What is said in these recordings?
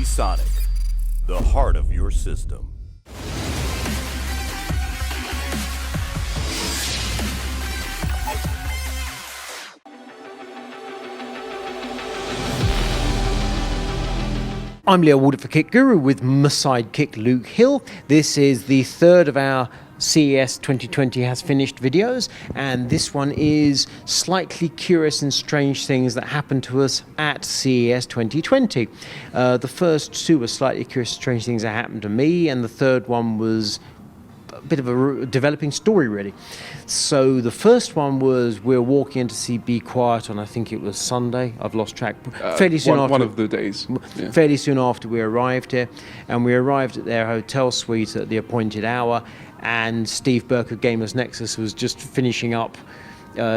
Sonic, the heart of your system. I'm Leo Walder for Kit Guru with my sidekick Luke Hill. This is the third of our CES 2020 has finished videos, and this one is slightly curious and strange things that happened to us at CES 2020. The first two were slightly curious and strange things that happened to me, and the third one was a bit of a developing story, really. So the first one was we were walking in to see Be Quiet on, I think it was Sunday. I've lost track. Fairly soon after one of the days. Yeah. Fairly soon after we arrived here, and we arrived at their hotel suite at the appointed hour. And Steve Burke of Gamers Nexus was just finishing up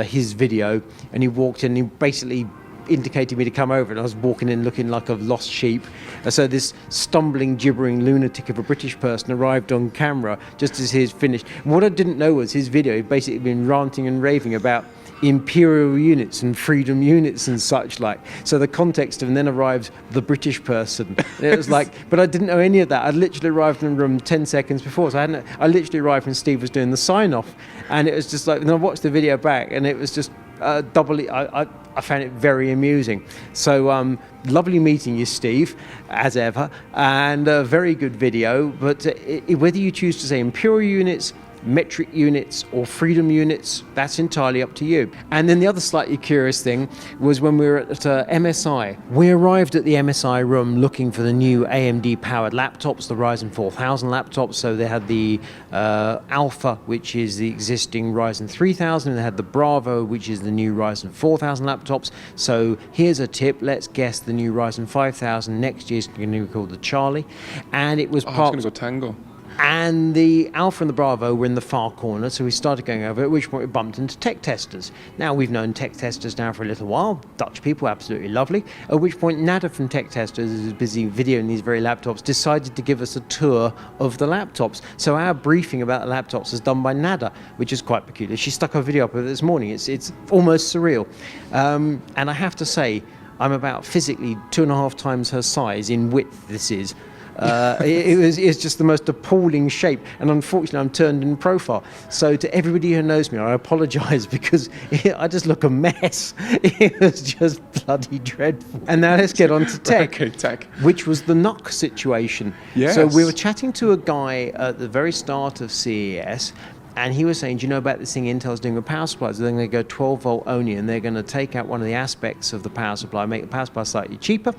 his video, and he walked in and he basically indicated me to come over, and I was walking in looking like a lost sheep. And so this stumbling, gibbering lunatic of a British person arrived on camera just as he's finished. And what I didn't know was his video had basically been ranting and raving about imperial units and freedom units and such like. So the context of, and then arrives the British person. And it was like, but I didn't know any of that. I literally arrived in the room 10 seconds before. So I literally arrived when Steve was doing the sign off, and it was just like, and I watched the video back, and it was just doubly, I found it very amusing. So lovely meeting you, Steve, as ever, and a very good video. But whether you choose to say imperial units, metric units or freedom units, that's entirely up to you. And then the other slightly curious thing was when we were at MSI. We arrived at the MSI room looking for the new AMD powered laptops, the Ryzen 4000 laptops. So they had the Alpha, which is the existing Ryzen 3000, and they had the Bravo, which is the new Ryzen 4000 laptops. So here's a tip, let's guess the new Ryzen 5000 next year is going to be called the Charlie. And it was I was going to go Tango. And the Alpha and the Bravo were in the far corner, so we started going over, at which point we bumped into tech testers. Now, we've known tech testers now for a little while, Dutch people, absolutely lovely, at which point Nada from Tech Testers, who's busy videoing these very laptops, decided to give us a tour of the laptops. So our briefing about the laptops is done by Nada, which is quite peculiar. She stuck her video up with it this morning. It's almost surreal. And I have to say, I'm about physically 2.5 times her size in width this is. It's just the most appalling shape, and unfortunately I'm turned in profile. So to everybody who knows me, I apologise because I just look a mess. It was just bloody dreadful. And now let's get on to tech, Okay, tech. which was the NUC situation. Yes. So we were chatting to a guy at the very start of CES, and he was saying, do you know about this thing Intel's doing with power supplies? They're going to go 12 volt only, and they're going to take out one of the aspects of the power supply, make the power supply slightly cheaper.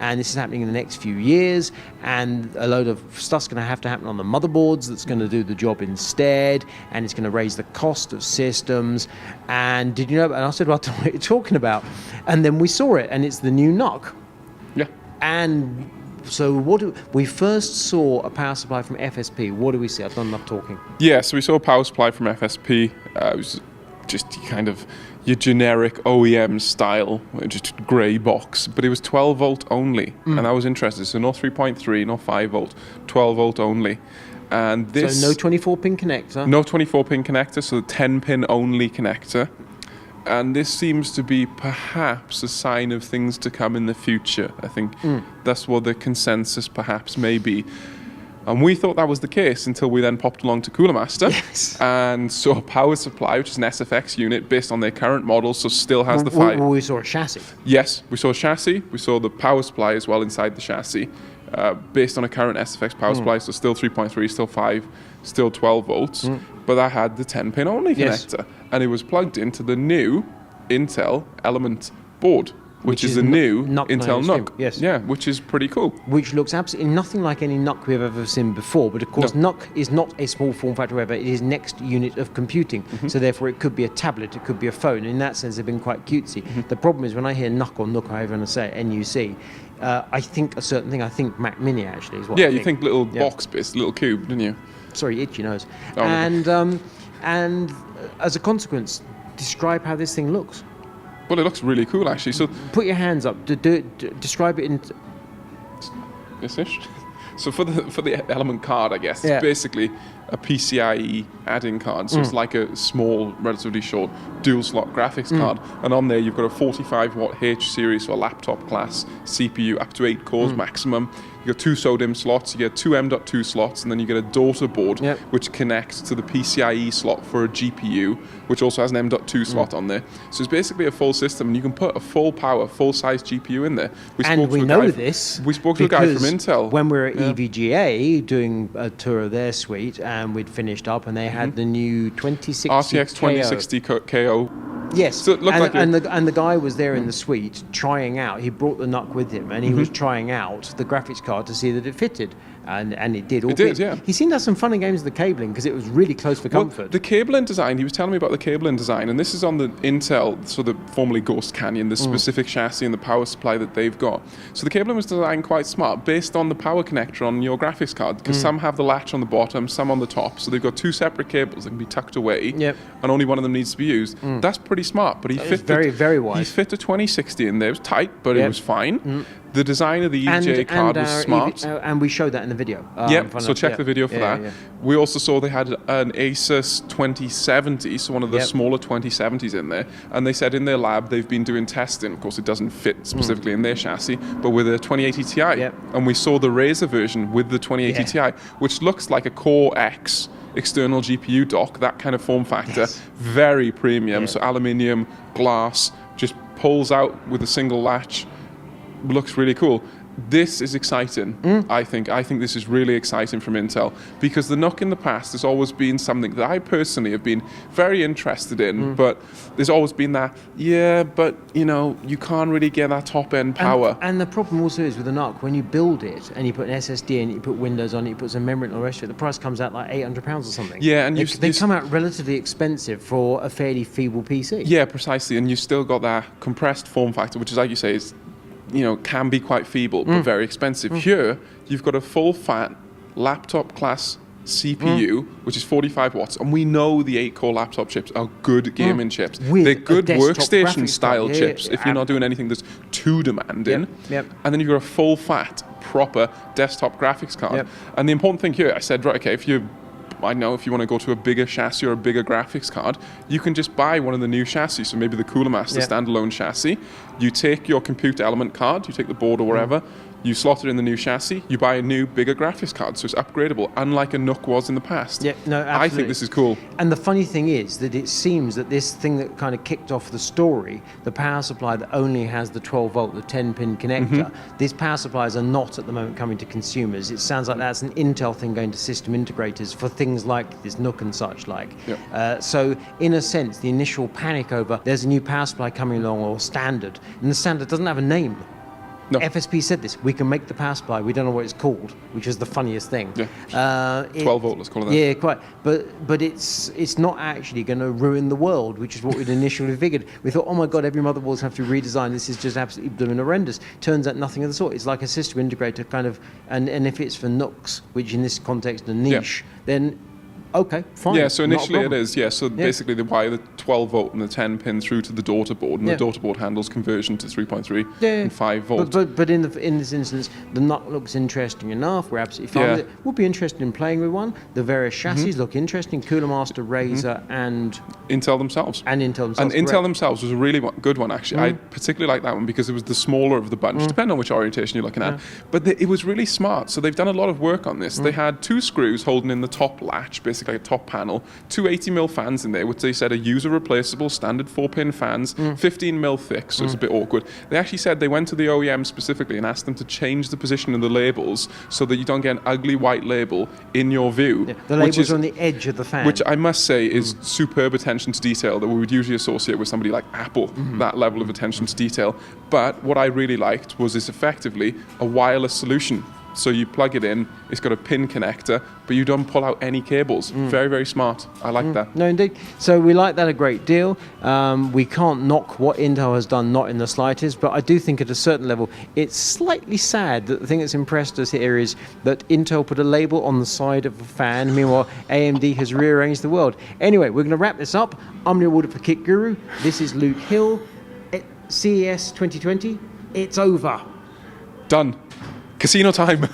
And this is happening in the next few years. And a load of stuff's going to happen on the motherboards that's going to do the job instead. And it's going to raise the cost of systems. And did you know? And I said, well, what are you talking about? And then we saw it, and it's the new NUC. Yeah. And so we first saw a power supply from FSP. What do we see? I've done enough talking. Yeah, so we saw a power supply from FSP. It was just kind of your generic OEM style, just grey box, but it was 12 volt only, and I was interested. So no 3.3, no 5 volt, 12 volt only. And this, so no 24-pin connector? No 24-pin connector, so the 10-pin only connector. And this seems to be perhaps a sign of things to come in the future. I think that's what the consensus perhaps may be. And we thought that was the case until we then popped along to Cooler Master and saw a power supply, which is an SFX unit based on their current model, so still has the 5. We saw a chassis. Yes, we saw a chassis. We saw the power supply as well inside the chassis, based on a current SFX power supply, so still 3.3, still 5, still 12 volts. But that had the 10-pin only connector. And it was plugged into the new Intel Element board, which is the new Intel NUC. Yes. Yeah, which is pretty cool. Which looks absolutely nothing like any NUC we've ever seen before. But of course, NUC is not a small form factor, whatever. It is next unit of computing. So therefore, it could be a tablet, it could be a phone. In that sense, they've been quite cutesy. The problem is when I hear NUC or NUC, however you want to say it, NUC, I think a certain thing. I think Mac Mini actually is what I think. You think little box-based, little cube, didn't you? Sorry, itchy nose. Oh, and as a consequence, describe how this thing looks. Well, it looks really cool, actually. So put your hands up. Describe it in. Yes-ish. So for the Element card, I guess, it's basically a PCIe add-in card. So it's like a small, relatively short dual slot graphics card. And on there, you've got a 45 watt H series, so a laptop class CPU, up to 8 cores maximum. You got 2 SODIMM slots, you get 2 M.2 slots, and then you get a daughter board, which connects to the PCIe slot for a GPU, which also has an M.2 slot on there. So it's basically a full system, and you can put a full power, full-size GPU in there. We spoke to a guy from Intel. When we were at EVGA doing a tour of their suite, and we'd finished up, and they had the new 2060 RTX 2060 KO. Yes, so it looked and the guy was there in the suite trying out. He brought the NUC with him, and he was trying out the graphics card to see that it fitted, and it did. It did, yeah. He seemed to have some fun and games with the cabling because it was really close for comfort. The cabling design, he was telling me about the cabling design, and this is on the Intel, so the formerly Ghost Canyon, the specific chassis and the power supply that they've got. So the cabling was designed quite smart, based on the power connector on your graphics card, because some have the latch on the bottom, some on the top, so they've got 2 separate cables that can be tucked away, and only one of them needs to be used. That's pretty smart, but he fit very, very wise. He fit a 2060 in there. It was tight, but it was fine. The design of the EJ card was smart. And we showed that in the video. So check the video for that. We also saw they had an Asus 2070, so one of the smaller 2070s in there. And they said in their lab they've been doing testing. Of course, it doesn't fit specifically in their chassis, but with a 2080 Ti. And we saw the Razer version with the 2080 Ti, which looks like a Core X external GPU dock, that kind of form factor. Very premium, so aluminium, glass, just pulls out with a single latch. Looks really cool. This is exciting, I think. I think this is really exciting from Intel, because the NUC in the past has always been something that I personally have been very interested in, but there's always been that, but, you know, you can't really get that top-end power. And the problem also is with the NUC, when you build it and you put an SSD in it, you put Windows on it, you put some memory and all the rest of it, the price comes out like £800 or something. Yeah, and they come out relatively expensive for a fairly feeble PC. Yeah, precisely, and you've still got that compressed form factor, which is, like you say, is, you know, can be quite feeble, but very expensive. Here, you've got a full-fat laptop class CPU, which is 45 watts, and we know the 8-core laptop chips are good gaming chips. They're good workstation-style chips if you're not doing anything that's too demanding. And then you've got a full-fat, proper desktop graphics card. And the important thing here, I said, right, okay, I know if you want to go to a bigger chassis or a bigger graphics card, you can just buy one of the new chassis. So maybe the Cooler Master standalone chassis. You take your compute element card, you take the board or whatever, you slot it in the new chassis, you buy a new, bigger graphics card, so it's upgradable, unlike a NUC was in the past. No, absolutely. I think this is cool. And the funny thing is that it seems that this thing that kind of kicked off the story, the power supply that only has the 12-volt, the 10-pin connector, these power supplies are not at the moment coming to consumers. It sounds like that's an Intel thing going to system integrators for things like this NUC and such like. So, in a sense, the initial panic over there's a new power supply coming along, or standard, and the standard doesn't have a name. No. FSP said this, we can make the power supply, we don't know what it's called, which is the funniest thing. 12 volt, let's call it that. Yeah, quite. But it's not actually going to ruin the world, which is what we'd initially figured. We thought, oh my God, every motherboard's have to be redesigned, this is just absolutely blooming horrendous. Turns out nothing of the sort. It's like a system integrator kind of, and if it's for NUCs, which in this context are niche, then okay, fine. Yeah, so initially it is, so basically they wire the 12 volt and the 10 pin through to the daughter board, and the daughter board handles conversion to 3.3 and 5 volt. But in this instance, the NUC looks interesting enough, we're absolutely fine with it. We'll be interested in playing with one. The various chassis look interesting, Cooler Master, Razer, and Intel themselves. And Intel themselves was a really good one, actually. I particularly like that one because it was the smaller of the bunch, depending on which orientation you're looking at. But it was really smart, so they've done a lot of work on this. They had 2 screws holding in the top latch, basically a top panel, 2 80mm fans in there, which they said are user replaceable, standard 4-pin fans, 15mm thick, so it's a bit awkward. They actually said they went to the OEM specifically and asked them to change the position of the labels so that you don't get an ugly white label in your view. The labels are on the edge of the fan. Which I must say is superb attention to detail that we would usually associate with somebody like Apple, that level of attention to detail. But what I really liked was it's effectively a wireless solution. So you plug it in, it's got a pin connector, but you don't pull out any cables. Very, very smart. I like that. No, indeed. So we like that a great deal. We can't knock what Intel has done, not in the slightest, but I do think at a certain level, it's slightly sad that the thing that's impressed us here is that Intel put a label on the side of a fan, meanwhile AMD has rearranged the world. Anyway, we're going to wrap this up. I'm Neil Woodard for Kit Guru. This is Luke Hill. CES 2020, it's over. Done. Casino time.